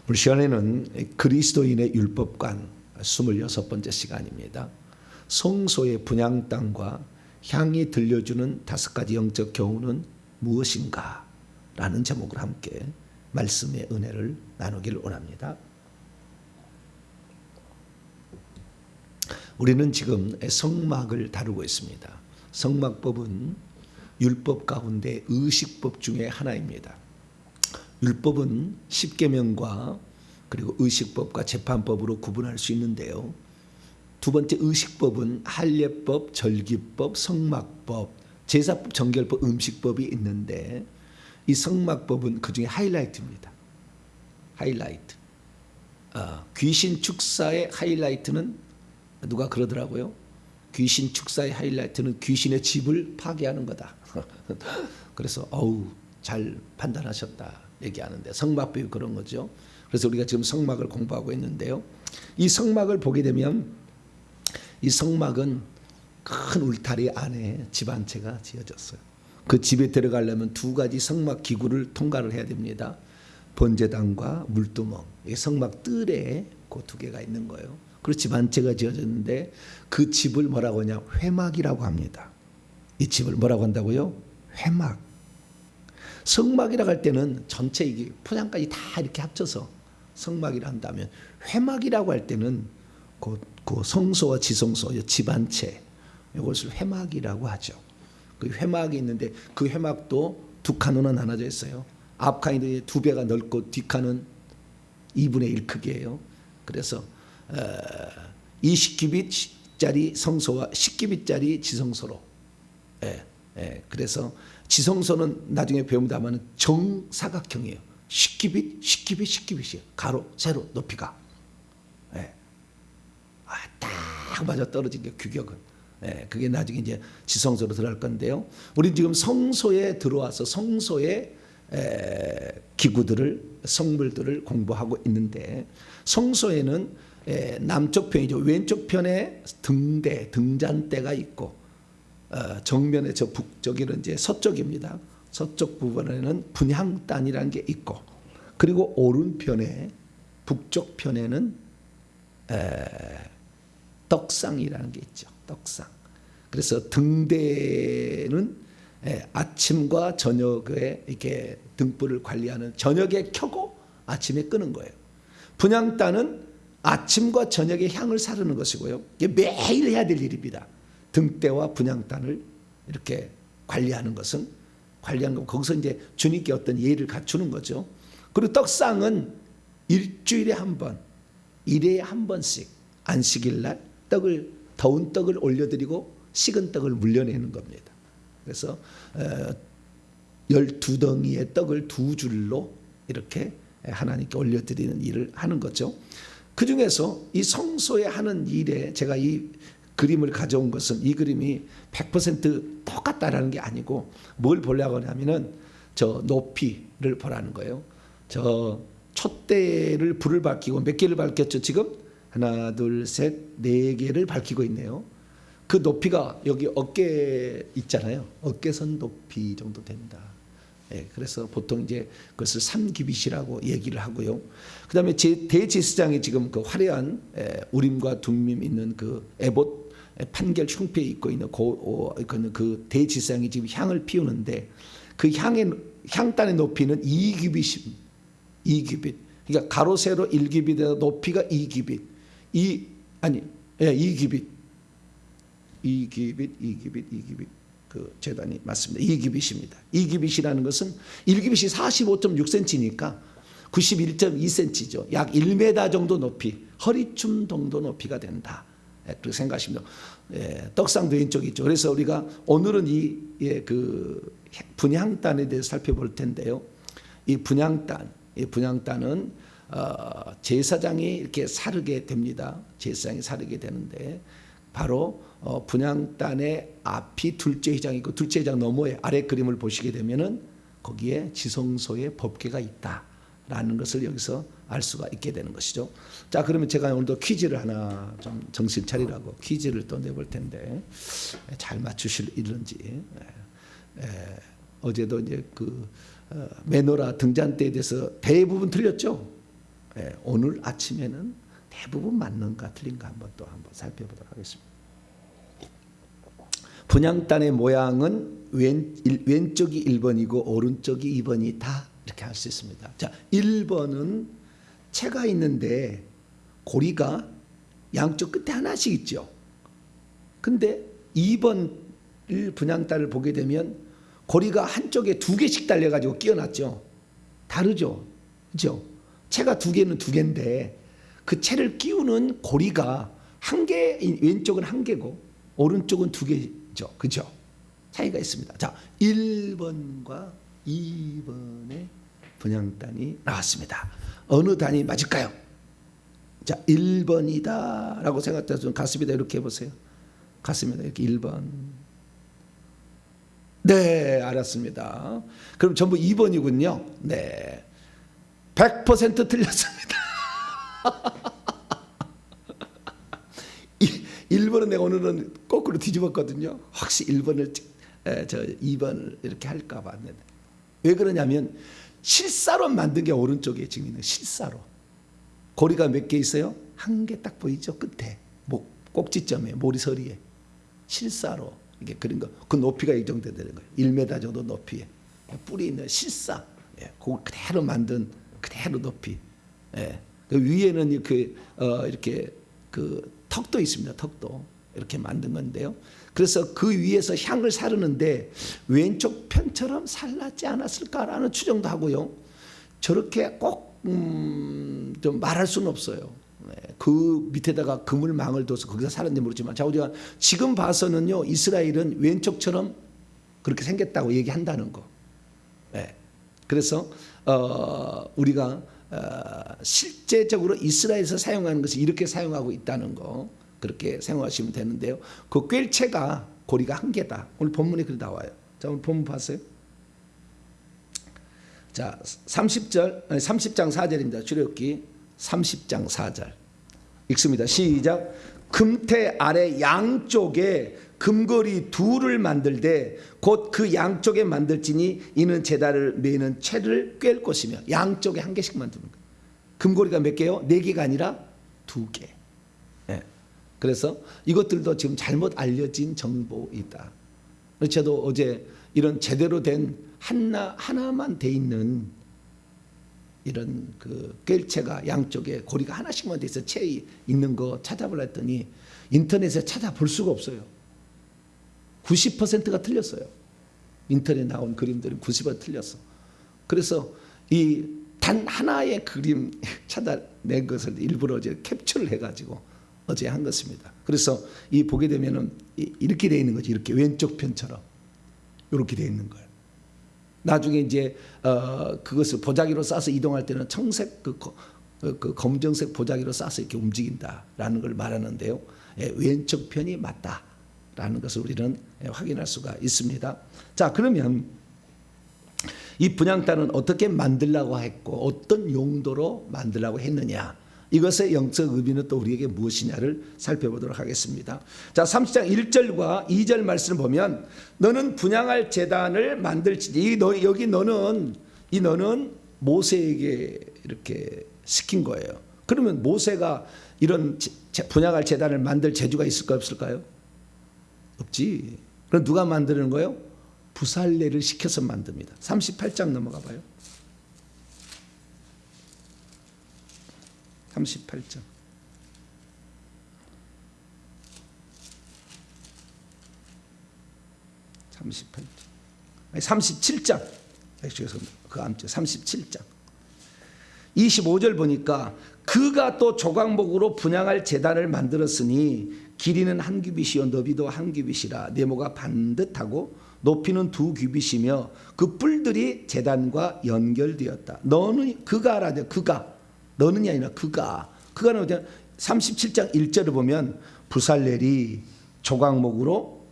우리 시간에는 그리스도인의 율법관 26번째 시간입니다. 성소의 분향 땅과 향이 들려주는 5가지 영적 교훈은 무엇인가? 라는 제목으로 함께 말씀의 은혜를 나누기를 원합니다. 우리는 지금 성막을 다루고 있습니다. 성막법은 율법 가운데 의식법 중에 하나입니다. 율법은 십계명과 그리고 의식법과 재판법으로 구분할 수 있는데요. 두 번째 의식법은 할례법, 절기법, 성막법, 제사법, 정결법, 음식법이 있는데 이 성막법은 그 중에 하이라이트입니다. 하이라이트. 귀신 축사의 하이라이트는 누가 그러더라고요. 귀신 축사의 하이라이트는 귀신의 집을 파괴하는 거다. 그래서 잘 판단하셨다 얘기하는데 성막법이 그런 거죠. 그래서 우리가 지금 성막을 공부하고 있는데요. 이 성막을 보게 되면 이 성막은 큰 울타리 안에 집 한 채가 지어졌어요. 그 집에 들어가려면 2가지 성막 기구를 통과를 해야 됩니다. 번제단과 물두멍. 성막 뜰에 그 2개가 있는 거예요. 그리고 집 한 채가 지어졌는데 그 집을 뭐라고 하냐? 회막이라고 합니다. 이 집을 뭐라고 한다고요? 회막. 성막이라고 할 때는 전체 이게 포장까지 다 이렇게 합쳐서 성막이라 한다면, 회막이라고 할 때는 그 성소와 지성소 집 한 채, 이것을 회막이라고 하죠. 그 회막이 있는데 그 회막도 2칸으로 나눠져 있어요. 앞 칸이 2배가 넓고 뒷 칸은 2분의 1 크기예요. 그래서 20규빗짜리 성소와 10규빗짜리 지성소로. 그래서 지성소는 나중에 배웁니다만 정사각형이에요. 10규빗, 10규빗, 10규빗이에요. 가로, 세로, 높이가. 딱 맞아 떨어진 게 규격은. 그게 나중에 이제 지성소로 들어갈 건데요. 우리 지금 성소에 들어와서 성소의 기구들을, 성물들을 공부하고 있는데, 성소에는 남쪽 편이죠. 왼쪽 편에 등대, 등잔대가 있고, 정면에 저 북쪽에는 이제 서쪽입니다. 서쪽 부분에는 분향단이라는 게 있고, 그리고 오른편에 북쪽 편에는 떡상이라는 게 있죠. 떡상. 그래서 등대는 아침과 저녁에 이렇게 등불을 관리하는, 저녁에 켜고 아침에 끄는 거예요. 분향단은 아침과 저녁에 향을 사르는 것이고요. 이게 매일 해야 될 일입니다. 등대와 분향단을 이렇게 관리하는 것은, 관리하는 거, 거기서 이제 주님께 어떤 예의를 갖추는 거죠. 그리고 떡상은 일주일에 한 번, 1회에 한 번씩 안식일 날 더운 떡을 올려드리고 식은 떡을 물려내는 겁니다. 그래서 12덩이의 떡을 2줄로 이렇게 하나님께 올려드리는 일을 하는 거죠. 그 중에서 이 성소에 하는 일에 제가 이 그림을 가져온 것은, 이 그림이 100% 똑같다라는 게 아니고 뭘 보려고 하냐면은 저 높이를 보라는 거예요. 저 촛대를 불을 밝히고 몇 개를 밝혔죠 지금? 하나, 둘, 셋, 4개를 밝히고 있네요. 그 높이가 여기 어깨 있잖아요. 어깨선 높이 정도 된다. 그래서 보통 이제 그것을 3규빗이라고 얘기를 하고요. 그 다음에 대제사장이 지금 그 화려한 우림과 둠밈 있는 그 에봇 판결 흉패에 입고 있는 그 대제사장이 지금 향을 피우는데, 그 향단의 높이는 2규빗입니다. 2규빗. 그러니까 가로 세로 1규빗에다 높이가 2규빗. 2규빗. 2규빗. 그 재단이 맞습니다. 2규빗입니다. 2규빗이라는 것은 1규빗이 45.6cm니까 91.2cm죠. 약 1m 정도 높이, 허리춤 정도 높이가 된다. 그렇게 생각하시면 떡상도 왼쪽에 있죠. 그래서 우리가 오늘은 그 분향단에 대해서 살펴볼 텐데요. 이 분향단은 제사장이 이렇게 사르게 됩니다. 제사장이 사르게 되는데, 바로 분향단의 앞이 둘째 회장이고, 둘째 회장 너머에 아래 그림을 보시게 되면은 거기에 지성소의 법궤가 있다라는 것을 여기서 알 수가 있게 되는 것이죠. 자, 그러면 제가 오늘도 퀴즈를 하나 좀 정신 차리라고 퀴즈를 또 내볼 텐데 잘 맞추실런지. 어제도 이제 그 메노라 등잔대에 대해서 대부분 틀렸죠. 오늘 아침에는 대부분 맞는가 틀린가 한번 살펴보도록 하겠습니다. 분향단의 모양은 왼쪽이 1번이고 오른쪽이 2번이다 이렇게 할 수 있습니다. 자, 1번은 채가 있는데 고리가 양쪽 끝에 하나씩 있죠. 근데 2번 분향단을 보게 되면 고리가 한쪽에 2개씩 달려가지고 끼워놨죠. 다르죠. 그렇죠? 채가 2개는 2개인데 그 채를 끼우는 고리가 한 개, 왼쪽은 1개고 오른쪽은 2개죠. 그렇죠? 차이가 있습니다. 자, 1번과 2번의 분향단이 나왔습니다. 어느 단이 맞을까요? 자, 1번이다 라고 생각해서 가슴에다 이렇게 해보세요. 가슴에다 이렇게 1번. 네, 알았습니다. 그럼 전부 2번이군요. 네, 100% 틀렸습니다. 1번은 내가 오늘은 거꾸로 뒤집었거든요. 혹시 1번을 2번을 이렇게 할까 봤는데 왜 그러냐면 실사로 만든 게 오른쪽에 지금 있는 실사로 고리가 몇 개 있어요? 1개 딱 보이죠? 끝에 꼭지점에 모리서리에 실사로 이게 그린 거. 그 높이가 이 정도 되는 거예요. 1m 정도 높이에 뿌리 있는 실사. 그걸 그대로 만든 그대로 높이. 그 위에는 이렇게 그 턱도 있습니다. 턱도 이렇게 만든 건데요. 그래서 그 위에서 향을 사르는데 왼쪽 편처럼 살랐지 않았을까라는 추정도 하고요. 저렇게 꼭 좀 말할 수는 없어요. 그 밑에다가 그물망을 둬서 거기서 살았는지 모르지만 자, 우리가 지금 봐서는요 이스라엘은 왼쪽처럼 그렇게 생겼다고 얘기한다는 거. 그래서 우리가 실제적으로 이스라엘에서 사용하는 것을 이렇게 사용하고 있다는 거 그렇게 생각하시면 되는데요. 그 꿰채가 고리가 1개다. 오늘 본문에 그렇게 나와요. 자, 오늘 본문 봤어요? 자, 30장 4절입니다. 출애굽기 30장 4절 읽습니다. 시작. 금태 아래 양쪽에 금고리 2를 만들되 곧 그 양쪽에 만들지니 이는 제단을 매는 채를 꿰을 것이며 양쪽에 1개씩 만드는 거예요. 금고리가 몇 개요? 4개가 아니라 2개. 그래서 이것들도 지금 잘못 알려진 정보이다. 저도 어제 이런 제대로 된 하나만 돼 있는 이런 그 꿰채가 양쪽에 고리가 하나씩만 돼 있어 채 있는 거 찾아보려 했더니 인터넷에 찾아볼 수가 없어요. 90%가 틀렸어요. 인터넷에 나온 그림들이 90% 틀렸어. 그래서 이 단 하나의 그림 찾아낸 것을 일부러 이제 캡처를 해가지고 어제 한 것입니다. 그래서 이 보게 되면은 이렇게 돼 있는 거지. 이렇게 왼쪽 편처럼 이렇게 돼 있는 거예요. 나중에 이제 그것을 보자기로 싸서 이동할 때는 청색 그 검정색 보자기로 싸서 이렇게 움직인다라는 걸 말하는데요. 왼쪽 편이 맞다라는 것을 우리는 확인할 수가 있습니다. 자, 그러면 이 분향단은 어떻게 만들라고 했고 어떤 용도로 만들라고 했느냐, 이것의 영적 의미는 또 우리에게 무엇이냐를 살펴보도록 하겠습니다. 자, 30장 1절과 2절 말씀을 보면 너는 분향할 제단을 만들지니 여기 너는 모세에게 이렇게 시킨 거예요. 그러면 모세가 이런 분향할 제단을 만들 재주가 있을까요, 없을까요? 없지. 그럼 누가 만드는 거예요? 부살레를 시켜서 만듭니다. 38장 넘어가 봐요. 38장. 37장. 그 암죠. 37장. 25절 보니까 그가 또 조각목으로 분향할 제단을 만들었으니 길이는 1규빗이요 너비도 1규빗이라 네모가 반듯하고 높이는 2규빗이며 그 뿔들이 제단과 연결되었다. 너는 그가라죠. 그가. 너는이 아니라 그가는 어디야? 37장 1절을 보면 부살렐이 조각목으로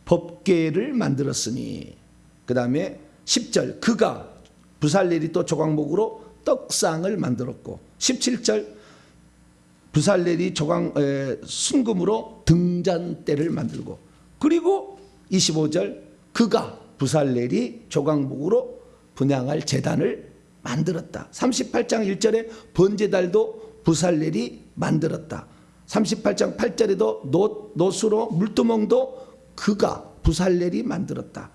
법궤를 만들었으니, 그 다음에 10절 그가 부살렐이 또 조각목으로 떡상을 만들었고, 17절 부살렐이 순금으로 등잔대를 만들고, 그리고 25절 그가 부살렐이 조각목으로 분향할 제단을 만들었다. 38장 1절에 번제달도 부살렐이 만들었다. 38장 8절에도 노수로 물두멍도 그가 부살렐이 만들었다.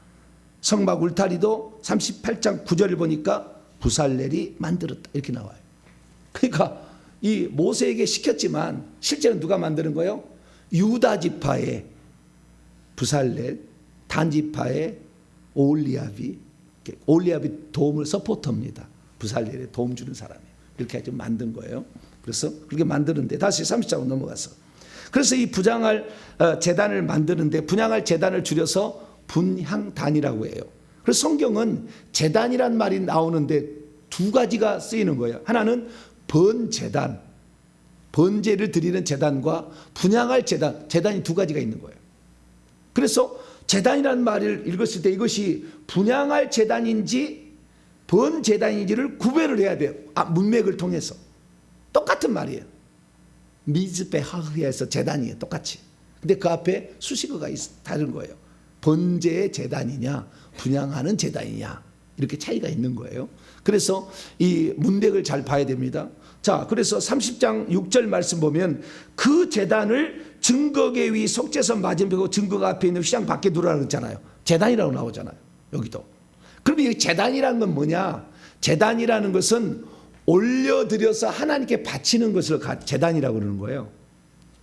성막 울타리도 38장 9절을 보니까 부살렐이 만들었다. 이렇게 나와요. 그러니까 이 모세에게 시켰지만 실제로 누가 만드는 거예요? 유다 지파의 부살렐, 단 지파의 올리압이 도움을 서포터입니다. 부살렐에 도움 주는 사람이에요. 이렇게 좀 만든 거예요. 그래서 그렇게 만드는데 다시 30장으로 넘어가서 그래서 이 분향할 제단을 만드는데 분향할 제단을 줄여서 분향단이라고 해요. 그래서 성경은 제단이란 말이 나오는데 두 가지가 쓰이는 거예요. 하나는 번제단, 번제를 드리는 제단과 분향할 제단, 제단이 두 가지가 있는 거예요. 그래서 제단이라는 말을 읽었을 때 이것이 분향할 제단인지 번제단인지를 구별을 해야 돼요. 문맥을 통해서. 똑같은 말이에요. 미즈베하흐에서 제단이에요. 똑같이. 근데 그 앞에 수식어가 다른 거예요. 번제의 제단이냐 분향하는 제단이냐 이렇게 차이가 있는 거예요. 그래서 이 문맥을 잘 봐야 됩니다. 자, 그래서 30장 6절 말씀 보면 그 제단을 증거계 위 속죄선 맞은편이고 증거가 앞에 있는 휘장 밖에 두라고 그랬잖아요. 제단이라고 나오잖아요. 여기도. 그러면 이 제단이라는 건 뭐냐? 제단이라는 것은 올려드려서 하나님께 바치는 것을 제단이라고 그러는 거예요.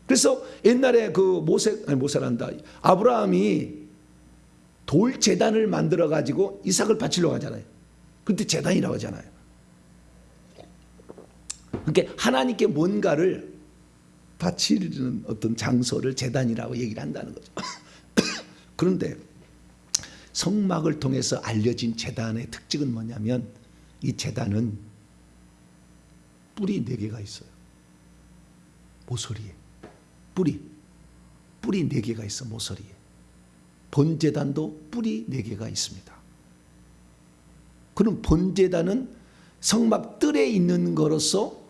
그래서 옛날에 그 모세란다. 아브라함이 돌 제단을 만들어 가지고 이삭을 바치려고 하잖아요. 그때 제단이라고 하잖아요. 그러니까 하나님께 뭔가를 바치는 어떤 장소를 제단이라고 얘기를 한다는 거죠. 그런데 성막을 통해서 알려진 제단의 특징은 뭐냐면 이 제단은 뿔이 4개가 있어요. 모서리에. 뿔이 4개가 있어 모서리에. 번제단도 뿔이 4개가 있습니다. 그럼 번제단은 성막 뜰에 있는 것으로서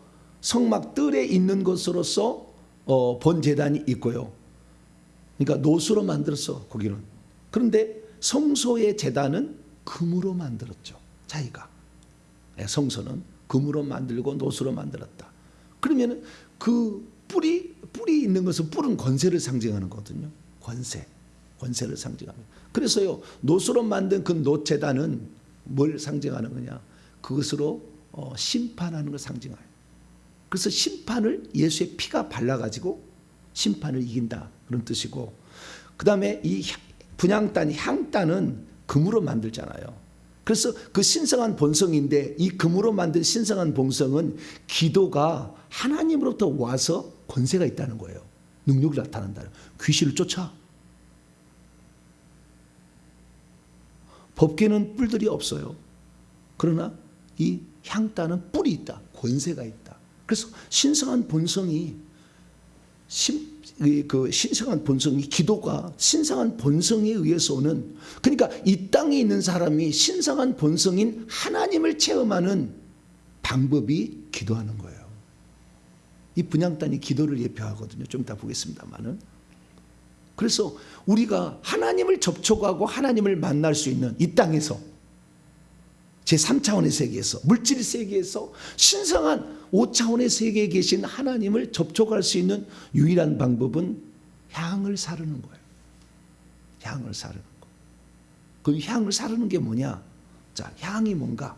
번제단이 있고요. 그러니까 노수로 만들었어 거기는. 그런데 성소의 제단은 금으로 만들었죠. 자기가. 성소는 금으로 만들고 노수로 만들었다. 그러면 그 뿔이 있는 것은 뿔은 권세를 상징하는 거거든요. 권세를 상징합니다. 그래서요 노수로 만든 그 노제단은 뭘 상징하는 거냐? 그것으로 심판하는 걸 상징해요. 그래서 심판을 예수의 피가 발라가지고 심판을 이긴다 그런 뜻이고, 그 다음에 이 분향단, 향단은 금으로 만들잖아요. 그래서 그 신성한 본성인데 이 금으로 만든 신성한 본성은 기도가 하나님으로부터 와서 권세가 있다는 거예요. 능력이 나타난다. 귀신을 쫓아. 법궤는 뿔들이 없어요. 그러나 이 향단은 뿔이 있다. 권세가 있다. 그래서 신성한 본성이 기도가 신성한 본성에 의해서 오는, 그러니까 이 땅에 있는 사람이 신성한 본성인 하나님을 체험하는 방법이 기도하는 거예요. 이 분향단이 기도를 예표하거든요. 좀 이따 보겠습니다만은. 그래서 우리가 하나님을 접촉하고 하나님을 만날 수 있는 이 땅에서 제3차원의 세계에서, 물질 세계에서 신성한 5차원의 세계에 계신 하나님을 접촉할 수 있는 유일한 방법은 향을 사르는 거예요. 향을 사르는 거. 그 향을 사르는 게 뭐냐? 자, 향이 뭔가?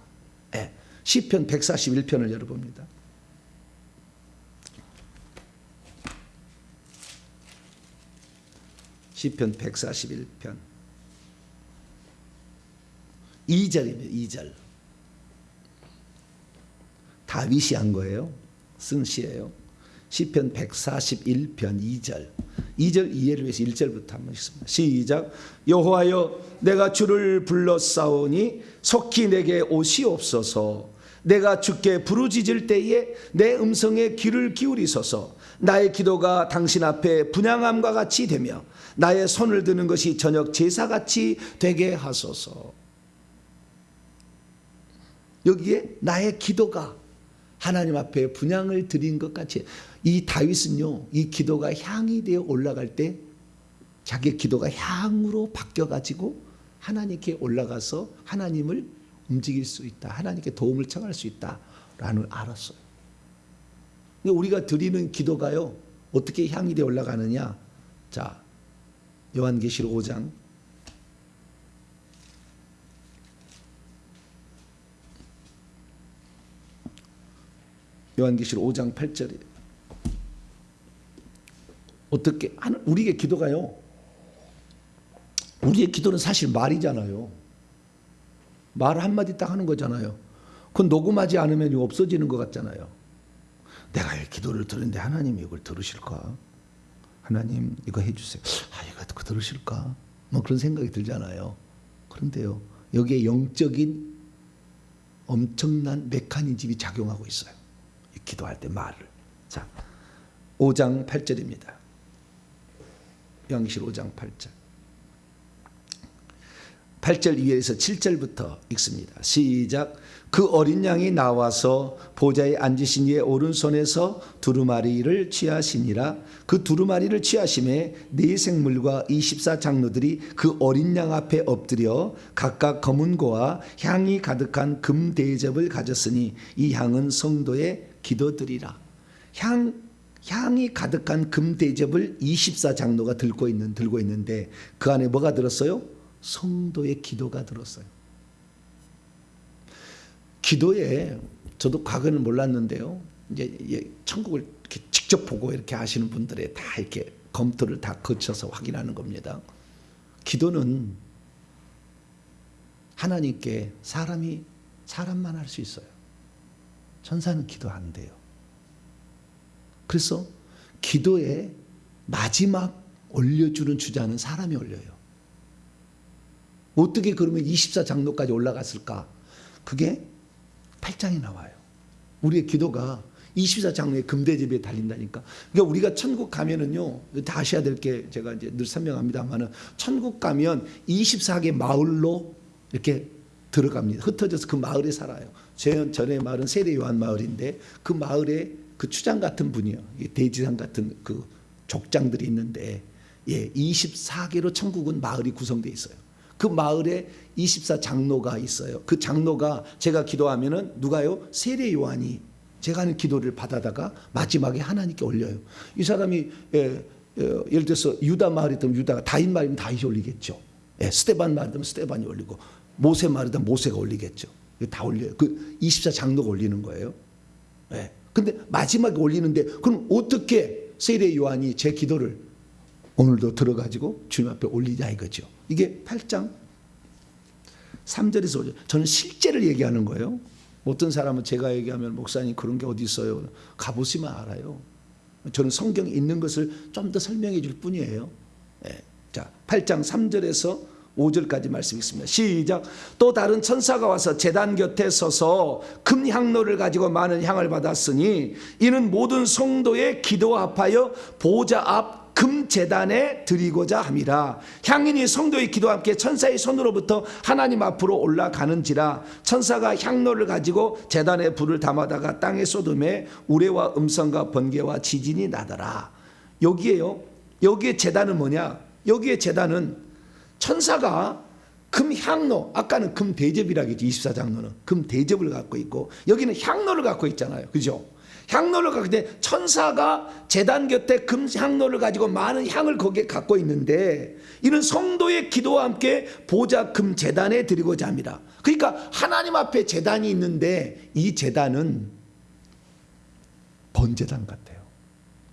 시편 141편을 열어봅니다. 시편 141편 2절입니다. 2절. 다윗이 한 거예요. 쓴 시예요. 시편 141편 2절. 2절 이해를 위해서 1절부터 한번 읽습니다. 시작. 여호와여, 내가 주를 불렀사오니 속히 내게 오시옵소서. 내가 주께 부르짖을 때에 내 음성에 귀를 기울이소서. 나의 기도가 당신 앞에 분향함과 같이 되며 나의 손을 드는 것이 저녁 제사같이 되게 하소서. 여기에 나의 기도가 하나님 앞에 분향을 드린 것 같이, 이 다윗은요 이 기도가 향이 되어 올라갈 때 자기의 기도가 향으로 바뀌어 가지고 하나님께 올라가서 하나님을 움직일 수 있다. 하나님께 도움을 청할 수 있다라는 알았어요. 근데 우리가 드리는 기도가요, 어떻게 향이 되어 올라가느냐? 자, 요한계시록 5장. 요한계시록 5장 8절이에요. 어떻게 우리의 기도가요, 우리의 기도는 사실 말이잖아요. 말 한마디 딱 하는 거잖아요. 그건 녹음하지 않으면 없어지는 것 같잖아요. 내가 이 기도를 들었는데 하나님이 이걸 들으실까? 하나님 이거 해주세요. 이거 들으실까? 뭐 그런 생각이 들잖아요. 그런데요, 여기에 영적인 엄청난 메커니즘이 작용하고 있어요. 기도할 때 말을. 자, 5장 8절입니다. 요한계시록 5장 8절. 8절 이하에서 7절부터 읽습니다. 시작. 그 어린 양이 나와서 보좌에 앉으신 이의 오른손에서 두루마리를 취하시니라. 그 두루마리를 취하심에 네 생물과 24장로들이 그 어린 양 앞에 엎드려 각각 검은 고와 향이 가득한 금 대접을 가졌으니 이 향은 성도의 기도드리라. 향이 가득한 금 대접을 24장로가 들고 있는데 그 안에 뭐가 들었어요? 성도의 기도가 들었어요. 기도에 저도 과거는 몰랐는데요, 이제 천국을 이렇게 직접 보고 이렇게 하시는 분들의 다 이렇게 검토를 다 거쳐서 확인하는 겁니다. 기도는 하나님께 사람만 할 수 있어요. 천사는 기도 안 돼요. 그래서 기도에 마지막 올려주는 주자는 사람이 올려요. 어떻게 그러면 24장로까지 올라갔을까? 그게 8장에 나와요. 우리의 기도가 24장로의 금대접에 달린다니까. 그러니까 우리가 천국 가면은요, 다 아셔야 될 게 제가 이제 늘 설명합니다만은, 천국 가면 24개 마을로 이렇게 들어갑니다. 흩어져서 그 마을에 살아요. 전에 마을은 세례 요한 마을인데 그 마을에 그 추장 같은 분이요, 대지상 같은 그 족장들이 있는데, 24개로 천국은 마을이 구성되어 있어요. 그 마을에 24장로가 있어요. 그 장로가 제가 기도하면은 누가요? 세례 요한이 제가 하는 기도를 받아다가 마지막에 하나님께 올려요. 이 사람이 예를 들어서 유다 마을이면 유다가, 다윗 마을이면 다윗이 올리겠죠. 스데반 마을이면 스데반이 올리고, 모세 마을이면 모세가 올리겠죠. 다 올려요. 그 24장로가 올리는 거예요. 근데 마지막에 올리는데, 그럼 어떻게 세례 요한이 제 기도를 오늘도 들어가지고 주님 앞에 올리냐 이거죠. 이게 8장 3절에서 5절. 저는 실제를 얘기하는 거예요. 어떤 사람은 제가 얘기하면 목사님 그런 게 어디 있어요? 가보시면 알아요. 저는 성경에 있는 것을 좀 더 설명해 줄 뿐이에요. 자, 8장 3절에서 5절까지 말씀 있습니다. 시작. 또 다른 천사가 와서 제단 곁에 서서 금 향로를 가지고 많은 향을 받았으니 이는 모든 성도의 기도와 합하여 보좌 앞 금 제단에 드리고자 함이라. 향인이 성도의 기도와 함께 천사의 손으로부터 하나님 앞으로 올라가는지라. 천사가 향로를 가지고 제단에 불을 담아다가 땅에 쏟음에 우레와 음성과 번개와 지진이 나더라. 여기에 제단은 뭐냐? 여기에 제단은 천사가 금 향로, 아까는 금 대접이라고 했지, 24장로는 금 대접을 갖고 있고, 여기는 향로를 갖고 있잖아요. 그죠? 향로를 갖고 있는데 천사가 제단 곁에 금 향로를 가지고 많은 향을 거기에 갖고 있는데, 이는 성도의 기도와 함께 보좌 금 제단에 드리고자 합니다. 그러니까 하나님 앞에 제단이 있는데 이 제단은 번제단 같아요.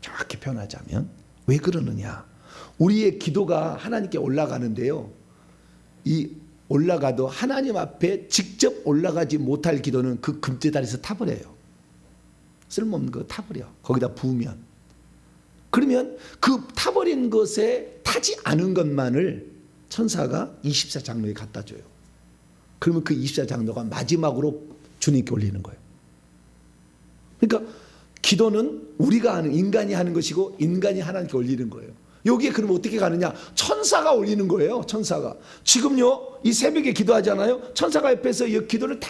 정확히 표현하자면. 왜 그러느냐? 우리의 기도가 하나님께 올라가는데요, 이 올라가도 하나님 앞에 직접 올라가지 못할 기도는 그 금제단에서 타버려요. 쓸모없는 거 타버려. 거기다 부으면. 그러면 그 타버린 것에 타지 않은 것만을 천사가 24장로에 갖다 줘요. 그러면 그 24장로가 마지막으로 주님께 올리는 거예요. 그러니까 기도는 우리가 하는, 인간이 하는 것이고 인간이 하나님께 올리는 거예요. 여기에 그럼 어떻게 가느냐? 천사가 올리는 거예요. 천사가. 지금요, 이 새벽에 기도하잖아요. 천사가 옆에서 이 기도를 다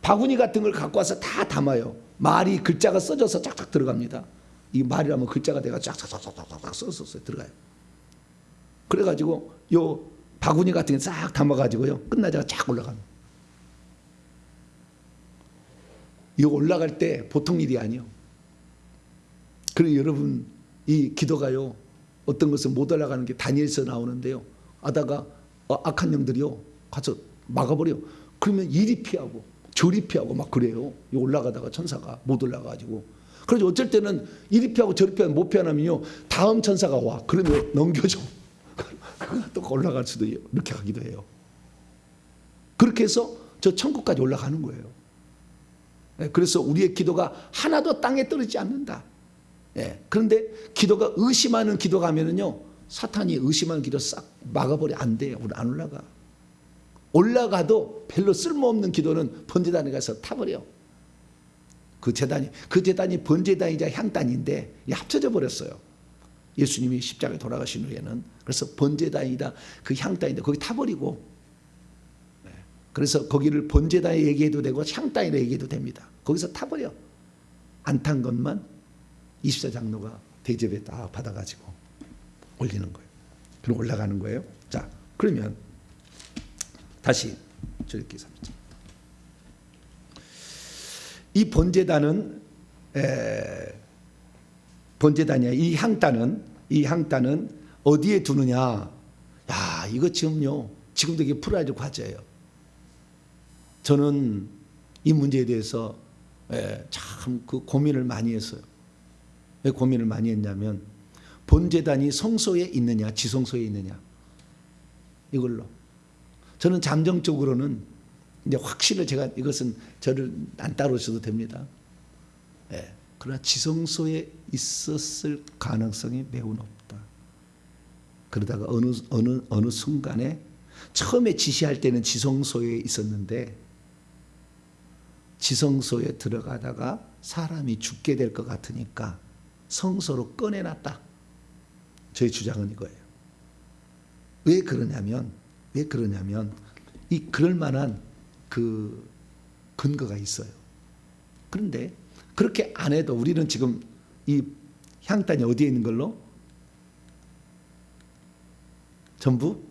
바구니 같은 걸 갖고 와서 다 담아요. 말이 글자가 써져서 쫙쫙 들어갑니다. 이 말이라면 글자가 내가 쫙쫙쫙쫙 써서 들어가요. 그래가지고 요 바구니 같은 게 싹 담아가지고요, 끝나자가 쫙 올라갑니다. 이거 올라갈 때 보통 일이 아니요. 그리고 여러분 이 기도가요 어떤 것은 못 올라가는 게 다니엘서 나오는데요. 하다가 악한 영들이요 가서 막아버려. 그러면 이리 피하고 저리 피하고 막 그래요. 올라가다가 천사가 못 올라가가지고. 그래서 어쩔 때는 이리 피하고 저리 피하고 못 피하면요 다음 천사가 와. 그러면 넘겨줘. 그거 또 올라갈 수도 이렇게 하기도 해요. 그렇게 해서 저 천국까지 올라가는 거예요. 그래서 우리의 기도가 하나도 땅에 떨어지지 않는다. 그런데 기도가 의심하는 기도가 하면은요 사탄이 의심하는 기도 싹 막아버려. 안 돼요. 우리 안 올라가. 올라가도 별로 쓸모없는 기도는 번제단에 가서 타버려. 그 재단이 번제단이자 향단인데 합쳐져 버렸어요. 예수님이 십자가에 돌아가신 후에는. 그래서 번제단이다 그 향단이다 거기 타버리고. 그래서 거기를 번제단에 얘기해도 되고 향단이라 얘기해도 됩니다. 거기서 타버려. 안 탄 것만 24장로가 대접에 다 받아가지고 올리는 거예요. 그럼 올라가는 거예요. 자, 그러면 다시 저렇게 3장. 이 번제단은 번제단이야. 이 향단은 어디에 두느냐? 야, 이거 지금요. 지금도 이게 풀어야 될 과제예요. 저는 이 문제에 대해서 참 그 고민을 많이 했어요. 왜 고민을 많이 했냐면 번제단이 성소에 있느냐 지성소에 있느냐 이걸로 저는 잠정적으로는 이제 확신을 제가 이것은 저를 안 따르셔도 됩니다. 그러나 지성소에 있었을 가능성이 매우 높다. 그러다가 어느 순간에 처음에 지시할 때는 지성소에 있었는데 지성소에 들어가다가 사람이 죽게 될 것 같으니까 성소로 꺼내놨다. 저희 주장은 이거예요. 왜 그러냐면 이 그럴 만한 그 근거가 있어요. 그런데 그렇게 안 해도 우리는 지금 이 향단이 어디에 있는 걸로? 전부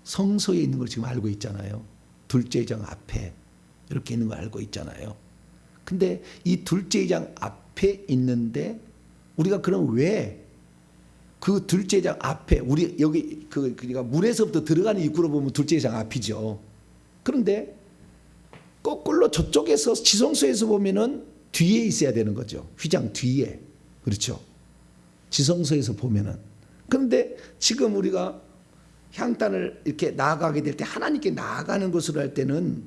성소에 있는 걸 지금 알고 있잖아요. 둘째 장 앞에 이렇게 있는 걸 알고 있잖아요. 근데 이 둘째 장 앞에 있는데 우리가 그럼 왜 그 둘째 장 앞에 우리 여기 그러니까 문에서부터 들어가는 입구로 보면 둘째 장 앞이죠. 그런데 거꾸로 저쪽에서 지성소에서 보면은 뒤에 있어야 되는 거죠. 휘장 뒤에. 그렇죠. 지성소에서 보면은. 그런데 지금 우리가 향단을 이렇게 나아가게 될 때 하나님께 나아가는 것으로 할 때는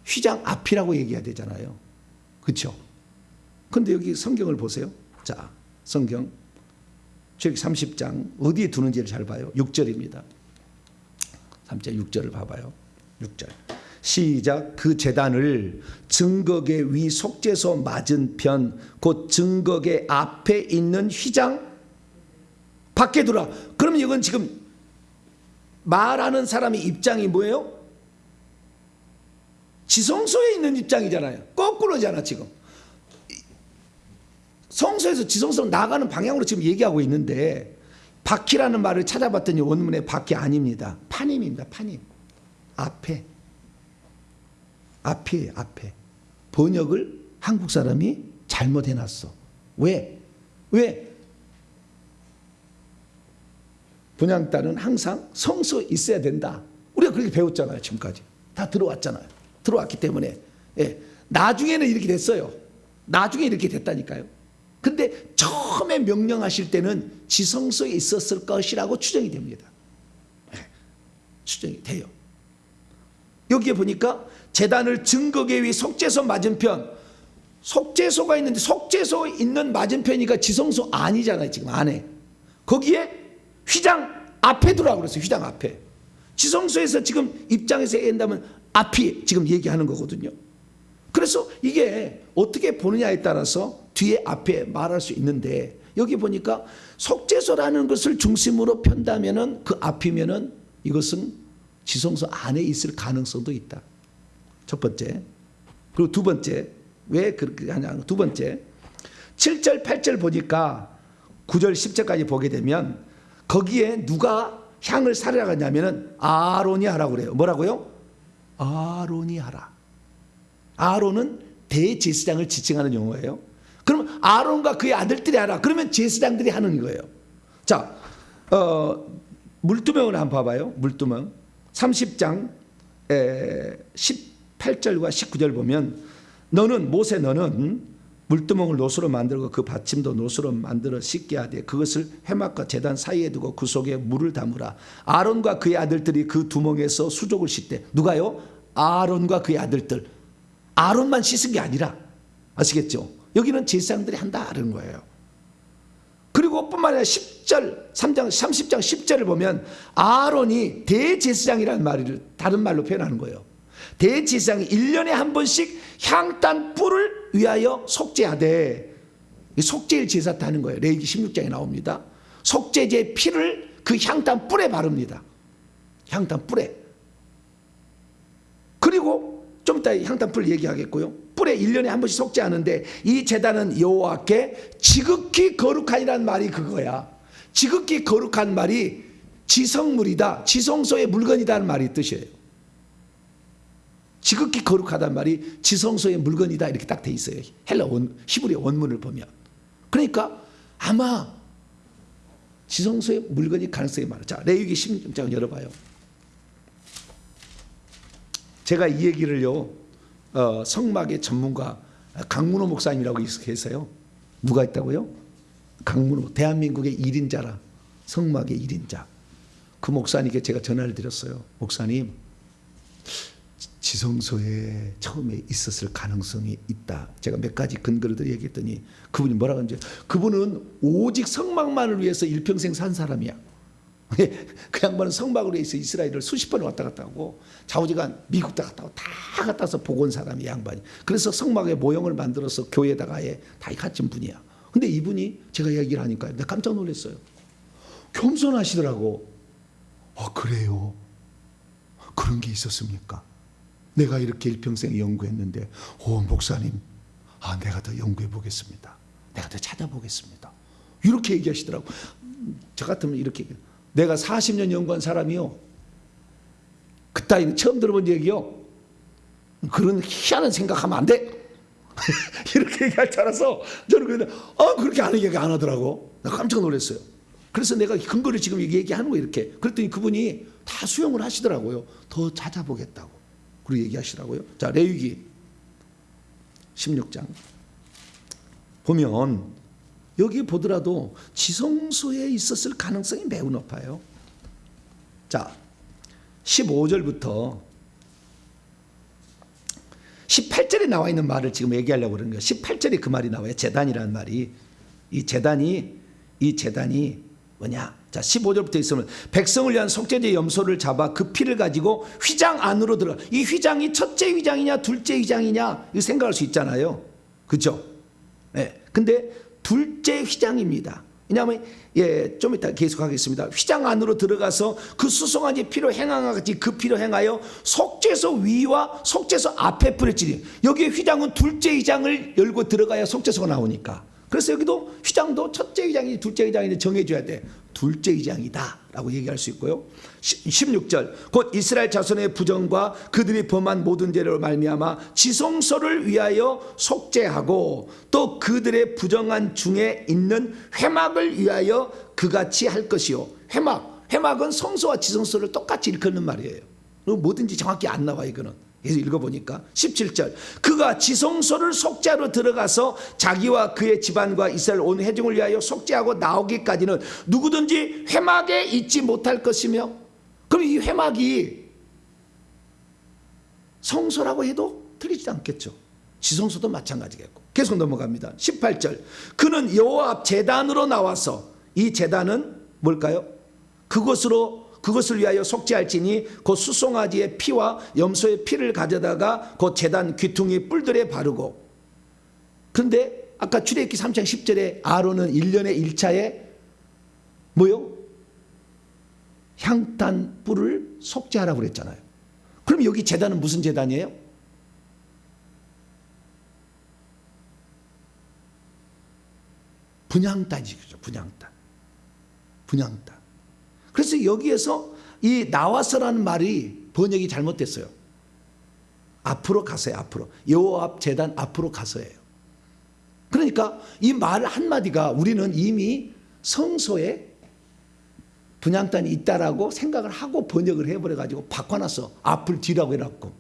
휘장 앞이라고 얘기해야 되잖아요. 그렇죠? 그런데 여기 성경을 보세요. 자, 성경 저기 30장 어디에 두는지를 잘 봐요. 6절입니다. 3장 6절을 봐봐요. 6절 시작. 그 제단을 증거계 위 속죄소 맞은편 곧 증거계 앞에 있는 휘장 밖에 두라. 그러면 이건 지금 말하는 사람의 입장이 뭐예요? 지성소에 있는 입장이잖아요. 거꾸로잖아 지금. 성소에서 지성소로 나가는 방향으로 지금 얘기하고 있는데 바퀴라는 말을 찾아봤더니 원문에 바퀴 아닙니다. 파님입니다. 파님. 앞에. 앞에. 번역을 한국 사람이 잘못해놨어. 왜? 분향단은 항상 성소에 있어야 된다. 우리가 그렇게 배웠잖아요. 지금까지. 다 들어왔잖아요. 들어왔기 때문에. 나중에는 이렇게 됐어요. 나중에 이렇게 됐다니까요. 근데 처음에 명령하실 때는 지성소에 있었을 것이라고 추정이 됩니다. 추정이 돼요. 여기에 보니까 제단을 증거계 위 속죄소 맞은편. 속죄소가 있는데 속죄소 있는 맞은편이니까 지성소 아니잖아요. 지금 안에. 거기에 휘장 앞에 두라고 그랬어요. 휘장 앞에. 지성소에서 지금 입장에서 얘기한다면 앞이 지금 얘기하는 거거든요. 그래서 이게 어떻게 보느냐에 따라서 뒤에 앞에 말할 수 있는데 여기 보니까 속죄소라는 것을 중심으로 편다면은 그 앞이면은 이것은 지성소 안에 있을 가능성도 있다. 첫 번째. 그리고 두 번째. 왜 그렇게 하냐. 두 번째. 7절 8절 보니까 9절 10절까지 보게 되면 거기에 누가 향을 사려가냐면은 아론이 하라고 그래요. 뭐라고요? 아론이 하라. 아론은 대제사장을 지칭하는 용어예요. 그럼 아론과 그의 아들들이 하라. 그러면 제사장들이 하는 거예요. 자, 물두멍을 한번 봐봐요. 물두멍 30장 18절과 19절 보면 모세 너는 물두멍을 노수로 만들고 그 받침도 노수로 만들어 씻게 하되 그것을 회막과 제단 사이에 두고 그 속에 물을 담으라. 아론과 그의 아들들이 그 두멍에서 수족을 씻되. 누가요? 아론과 그의 아들들. 아론만 씻은 게 아니라, 아시겠죠? 여기는 제사장들이 한다는 거예요. 그리고 뿐만 아니라 10절 3장 30장 10절을 보면 아론이 대제사장이라는 말을 다른 말로 표현하는 거예요. 대제사장이 1년에 한 번씩 향단 뿔을 위하여 속죄하되, 속죄일 제사 하는 거예요. 레위기 16장에 나옵니다. 속죄제의 피를 그 향단 뿔에 바릅니다. 향단 뿔에. 그리고 좀 이따 향단 뿔 얘기하겠고요. 뿔에 1년에 한 번씩 속죄하는데 이 제단은 여호와께 지극히 거룩하니라는 말이 그거야. 지극히 거룩한 말이 지성물이다, 지성소의 물건이다는 말이 뜻이에요. 지극히 거룩하다는 말이 지성소의 물건이다 이렇게 딱 돼 있어요. 히브리 원문을 보면. 그러니까 아마 지성소의 물건이 가능성이 많아요. 자, 레위기 16장 열어봐요. 제가 이 얘기를요, 성막의 전문가 강문호 목사님이라고 계세요. 누가 있다고요? 강문호, 대한민국의 1인자라. 성막의 1인자. 그 목사님께 제가 전화를 드렸어요. 목사님, 지성소에 처음에 있었을 가능성이 있다. 제가 몇 가지 근거를 얘기했더니 그분이 뭐라고 하는지, 그분은 오직 성막만을 위해서 일평생 산 사람이야. 그 양반은 성막으로 해서 이스라엘을 수십 번 왔다 갔다 하고 좌우지간 미국도 갔다 오고 다 갔다 와서 보고 온 사람이, 양반이. 그래서 성막의 모형을 만들어서 교회에다가 아예 다 갖춘 분이야. 근데 이분이 제가 얘기를 하니까 내가 깜짝 놀랐어요. 겸손하시더라고. 그래요? 그런 게 있었습니까? 내가 이렇게 일평생 연구했는데, 목사님, 내가 더 연구해 보겠습니다. 내가 더 찾아보겠습니다. 이렇게 얘기하시더라고. 저 같으면 이렇게, 내가 40년 연구한 사람이요, 그따위는 처음 들어본 얘기요, 그런 희한한 생각하면 안 돼. 이렇게 얘기할 줄 알아서 저는 그런데 그렇게 하는 얘기 안 하더라고. 나 깜짝 놀랐어요. 그래서 내가 근거를 지금 얘기하는 거 이렇게. 그랬더니 그분이 다 수용을 하시더라고요. 더 찾아보겠다고. 그리고 얘기하시더라고요. 자, 레위기 16장 보면 여기 보더라도 지성소에 있었을 가능성이 매우 높아요. 자, 15절부터 18절에 나와 있는 말을 지금 얘기하려고 그러는 거예요. 18절에 그 말이 나와요. 제단이라는 말이. 이 제단이 뭐냐? 자, 15절부터 있으면 백성을 위한 속죄제 염소를 잡아 그 피를 가지고 휘장 안으로 들어가. 이 휘장이 첫째 휘장이냐 둘째 휘장이냐 이거 생각할 수 있잖아요. 그렇죠? 네. 근데 둘째 휘장입니다. 왜냐하면 좀 이따 계속하겠습니다. 휘장 안으로 들어가서 그 수송아지 피로 행함과 같이 그 피로 행하여 속죄소 위와 속죄소 앞에 뿌려지리. 여기에 휘장은 둘째 휘장을 열고 들어가야 속죄소가 나오니까. 그래서 여기도 휘장도 첫째 휘장이 둘째 휘장인지 정해줘야 돼. 둘째 휘장이다 라고 얘기할 수 있고요. 16절 곧 이스라엘 자손의 부정과 그들이 범한 모든 죄로 말미암아 지성소를 위하여 속죄하고 또 그들의 부정한 중에 있는 회막을 위하여 그같이 할 것이요. 회막은 성소와 지성소를 똑같이 일컫는 말이에요. 뭐든지 정확히 안 나와 이거는. 그래서 읽어보니까 17절 그가 지성소를 속죄하러 들어가서 자기와 그의 집안과 이스라엘 온 회중을 위하여 속죄하고 나오기까지는 누구든지 회막에 있지 못할 것이며. 그럼 이 회막이 성소라고 해도 틀리지 않겠죠. 지성소도 마찬가지겠고. 계속 넘어갑니다. 18절 그는 여호와 앞 제단으로 나와서, 이 제단은 뭘까요? 그것을 위하여 속죄할지니 곧 수송아지의 피와 염소의 피를 가져다가 곧 제단 귀퉁이 뿔들에 바르고. 그런데 아까 출애굽기 3장 10절에 아론은 1년에 1차에 뭐요? 향단 뿔을 속죄하라고 그랬잖아요. 그럼 여기 제단은 무슨 제단이에요? 분향단이죠. 분향단. 그래서 여기에서 이 나와서라는 말이 번역이 잘못됐어요. 앞으로 가서요. 앞으로. 여호와 앞 제단 앞으로 가서예요. 그러니까 이 말 한마디가 우리는 이미 성소에 분향단이 있다라고 생각을 하고 번역을 해버려가지고 바꿔놨어. 앞을 뒤라고 해놨고.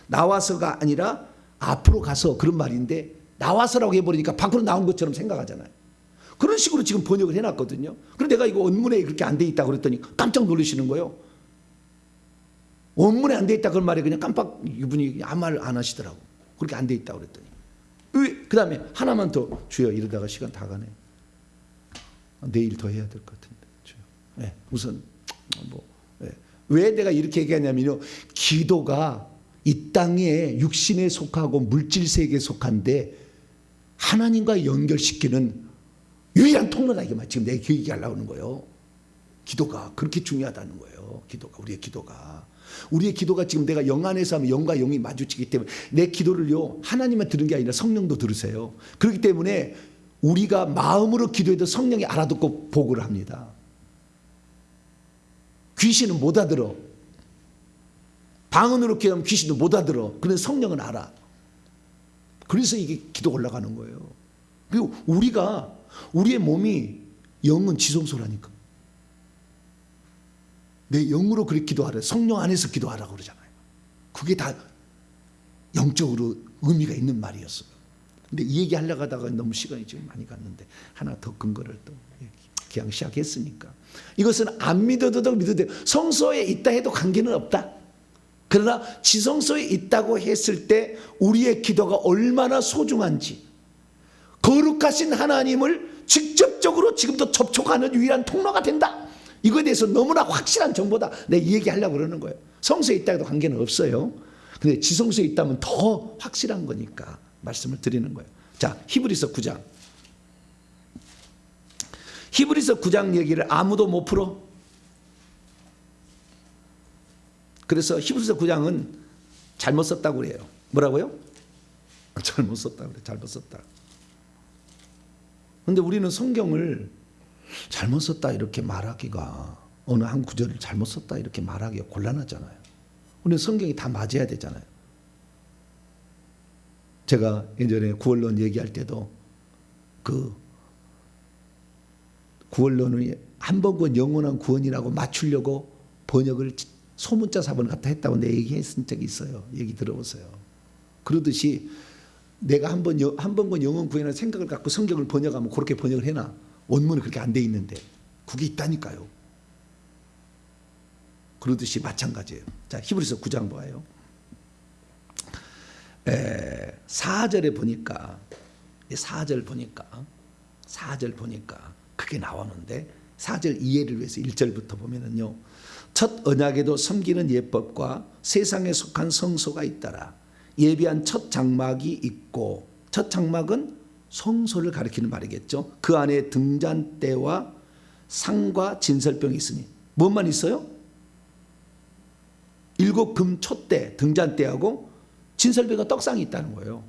나와서가 아니라 앞으로 가서 그런 말인데 나와서라고 해버리니까 밖으로 나온 것처럼 생각하잖아요. 그런 식으로 지금 번역을 해놨거든요. 그런데 내가 이거 원문에 그렇게 안 돼 있다고 그랬더니 깜짝 놀라시는 거예요. 원문에 안 돼 있다 그런 말에 그냥 깜빡 이분이 아무 말 안 하시더라고. 그렇게 안 돼 있다고 그랬더니. 그 다음에 하나만 더 주여 이러다가 시간 다 가네. 내일 더 해야 될 것 같은데 주여. 네, 우선 왜 내가 이렇게 얘기하냐면요. 기도가 이 땅에 육신에 속하고 물질 세계에 속한데 하나님과 연결시키는 유일한 통로다 이게 지금 내가 얘기하려고 하는 거예요. 기도가 그렇게 중요하다는 거예요. 기도가 우리의 기도가 지금 내가 영 안에서 하면 영과 영이 마주치기 때문에 내 기도를요 하나님만 들은 게 아니라 성령도 들으세요. 그렇기 때문에 우리가 마음으로 기도해도 성령이 알아듣고 보고를 합니다. 귀신은 못 알아들어. 방언으로 기도하면 귀신도 못 알아들어. 그런데 성령은 알아. 그래서 이게 기도가 올라가는 거예요. 그리고 우리의 몸이 영은 지성소라니까. 내 영으로 그렇게 기도하래. 성령 안에서 기도하라고 그러잖아요. 그게 다 영적으로 의미가 있는 말이었어요. 근데 이 얘기 하려고 하다가 너무 시간이 지금 많이 갔는데 하나 더 근거를 또 그냥 시작했으니까. 이것은 안 믿어도 믿어도 돼요. 성소에 있다 해도 관계는 없다. 그러나 지성소에 있다고 했을 때 우리의 기도가 얼마나 소중한지 거룩하신 하나님을 직접적으로 지금도 접촉하는 유일한 통로가 된다. 이거에 대해서 너무나 확실한 정보다. 내가 이 얘기하려고 그러는 거예요. 성소에 있다 해도 관계는 없어요. 근데 지성소에 있다면 더 확실한 거니까 말씀을 드리는 거예요. 자, 히브리서 9장. 히브리서 9장 얘기를 아무도 못 풀어. 그래서 히브리서 9장은 잘못 썼다고 그래요. 뭐라고요? 잘못 썼다고 그래. 잘못 썼다. 근데 우리는 성경을 잘못 썼다 이렇게 말하기가 어느 한 구절을 잘못 썼다 이렇게 말하기가 곤란하잖아요. 우리는 성경이 다 맞아야 되잖아요. 제가 예전에 구원론 얘기할 때도 그 구원론을 한 번 구원 영원한 구원이라고 맞추려고 번역을 소문자 사본을 갖다 했다고 내 얘기했은 적이 있어요. 얘기 들어보세요. 그러듯이 내가 한 번 구원 영원 구원이라는 생각을 갖고 성경을 번역하면 그렇게 번역을 해놔. 원문은 그렇게 안 돼 있는데 그게 있다니까요. 그러듯이 마찬가지예요. 자, 히브리서 9장 봐요. 4절에 보니까 4절 보니까 그게 나오는데 4절 이해를 위해서 1절부터 보면은요. 첫 언약에도 섬기는 예법과 세상에 속한 성소가 있더라. 예비한 첫 장막이 있고 첫 장막은 성소를 가리키는 말이겠죠. 그 안에 등잔대와 상과 진설병이 있으니 무엇만 있어요? 7금 촛대 등잔대하고 진설병과 떡상이 있다는 거예요.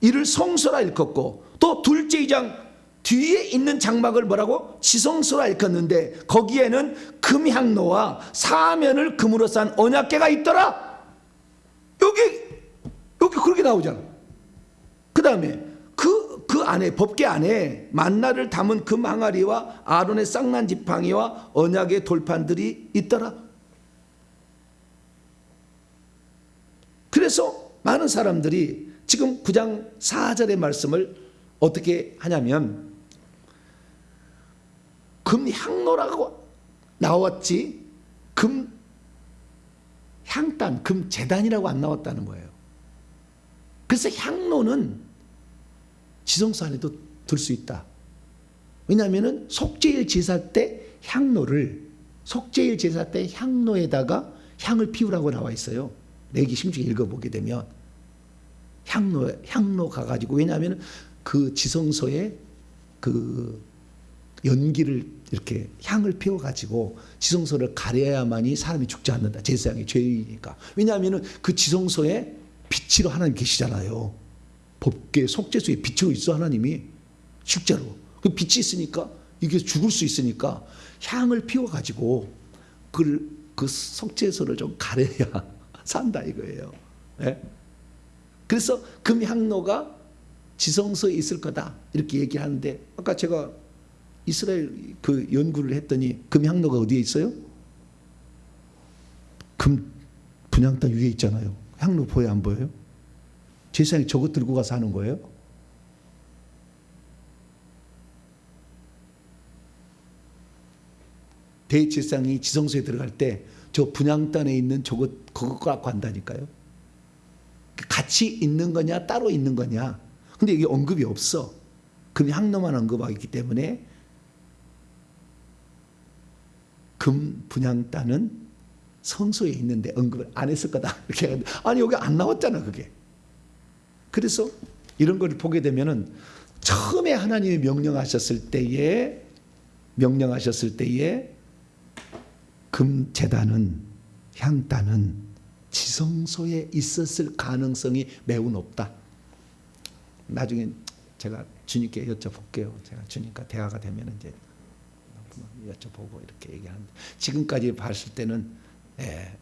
이를 성소라 일컫고 또 둘째 이장 뒤에 있는 장막을 뭐라고? 지성소라 일컫는데 거기에는 금향로와 사면을 금으로 싼 언약궤가 있더라. 여기 그렇게 나오잖아. 그 다음에 그 안에 법궤 안에 만나를 담은 금 항아리와 아론의 쌍난 지팡이와 언약의 돌판들이 있더라. 그래서 많은 사람들이 지금 9장 4절의 말씀을 어떻게 하냐면 금향로라고 나왔지 금향단, 금제단이라고 안 나왔다는 거예요. 그래서 향로는 지성소 안에도 둘 수 있다. 왜냐하면 속죄일 제사 때 향로에다가 향을 피우라고 나와 있어요. 레기 16장 읽어보게 되면 향로 가가지고 왜냐하면 그 지성소에 그 연기를 이렇게 향을 피워가지고 지성소를 가려야만이 사람이 죽지 않는다. 제사장이 죄이니까. 왜냐하면 그 지성소에 빛으로 하나님 계시잖아요. 법궤 속죄소에 빛으로 있어 하나님이 실제로. 그 빛이 있으니까 이게 죽을 수 있으니까 향을 피워가지고 그 속죄소를 좀 가려야 산다 이거예요. 네? 그래서 금향로가 지성소에 있을 거다 이렇게 얘기하는데 아까 제가 이스라엘 그 연구를 했더니 금향로가 어디에 있어요? 금 분향단 위에 있잖아요. 향로 보여 안 보여요? 제사장이 저것 들고 가서 하는 거예요? 대제사장이 지성소에 들어갈 때 저 분향단에 있는 저것 그거 갖고 한다니까요. 같이 있는 거냐 따로 있는 거냐. 근데 이게 언급이 없어. 금향로만 언급하기 때문에 금 분향단은 성소에 있는데 언급을 안 했을 거다. 이렇게 하는데 아니 여기 안 나왔잖아 그게. 그래서 이런 걸 보게 되면은 처음에 하나님이 명령하셨을 때에 금제단은 향단은 지성소에 있었을 가능성이 매우 높다. 나중에 제가 주님께 여쭤볼게요. 제가 주님과 대화가 되면 이제 여쭤보고 이렇게 얘기하는데 지금까지 봤을 때는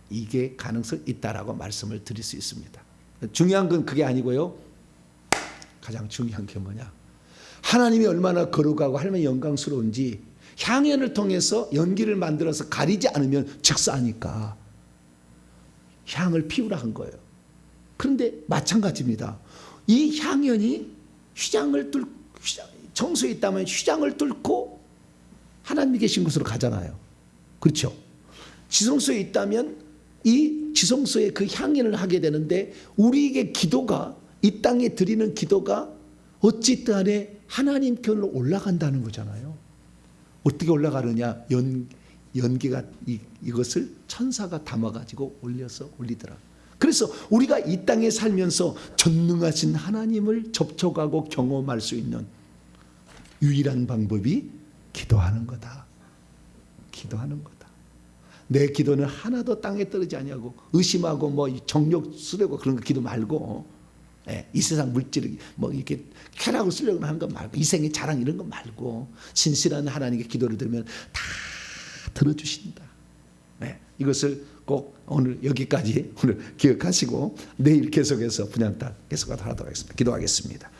이게 가능성이 있다라고 말씀을 드릴 수 있습니다. 중요한 건 그게 아니고요. 가장 중요한 게 뭐냐? 하나님이 얼마나 거룩하고 하나님의 영광스러운지 향연을 통해서 연기를 만들어서 가리지 않으면 즉사하니까 향을 피우라 한 거예요. 그런데 마찬가지입니다. 이 향연이 정소에 있다면 휘장을 뚫고 하나님이 계신 곳으로 가잖아요. 그렇죠? 지성소에 있다면 이 지성소에 그 향연을 하게 되는데 우리에게 기도가 이 땅에 드리는 기도가 어찌든 간에 하나님 편으로 올라간다는 거잖아요. 어떻게 올라가느냐? 연기가 이것을 천사가 담아가지고 올리더라. 그래서 우리가 이 땅에 살면서 전능하신 하나님을 접촉하고 경험할 수 있는 유일한 방법이 기도하는 거다. 기도하는 거다. 내 기도는 하나도 땅에 떨어지지 아니하고 의심하고 뭐 정욕 쓰려고 그런 거 기도 말고 이 세상 물질 뭐 이렇게 쾌락을 쓰려고 하는 거 말고 이생의 자랑 이런 거 말고 진실한 하나님께 기도를 드리면 다 들어주신다. 이것을 꼭 오늘 여기까지 오늘 기억하시고 내일 계속해서 분향단 계속하도록 하겠습니다. 기도하겠습니다.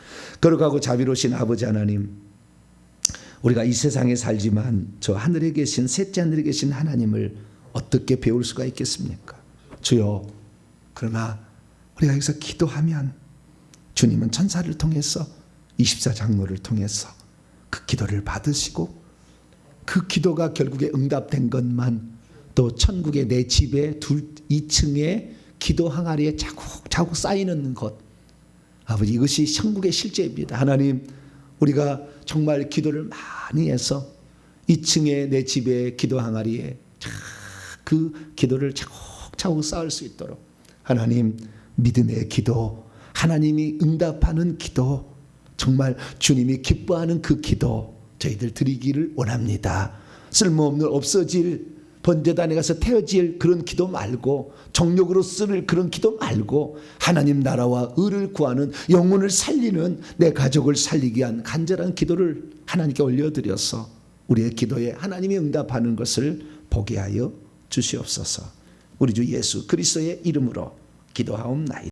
거룩하고 자비로우신 아버지 하나님, 우리가 이 세상에 살지만 저 하늘에 계신 셋째 하늘에 계신 하나님을 어떻게 배울 수가 있겠습니까? 주여, 그러나 우리가 여기서 기도하면 주님은 천사를 통해서 24장로를 통해서 그 기도를 받으시고 그 기도가 결국에 응답된 것만 또 천국의 내 집의 2층에 기도 항아리에 자국 쌓이는 것, 아버지 이것이 천국의 실제입니다. 하나님, 우리가 정말 기도를 많이 해서 2층의 내 집의 기도 항아리에 그 기도를 차곡차곡 쌓을 수 있도록 하나님, 믿음의 기도, 하나님이 응답하는 기도, 정말 주님이 기뻐하는 그 기도 저희들 드리기를 원합니다. 쓸모없는 없어질 번제단에 가서 태워질 그런 기도 말고 정욕으로 쓸 그런 기도 말고 하나님 나라와 의를 구하는 영혼을 살리는 내 가족을 살리기 위한 간절한 기도를 하나님께 올려드려서 우리의 기도에 하나님이 응답하는 것을 보게 하여 주시옵소서. 우리 주 예수 그리스도의 이름으로 기도하옵나이다.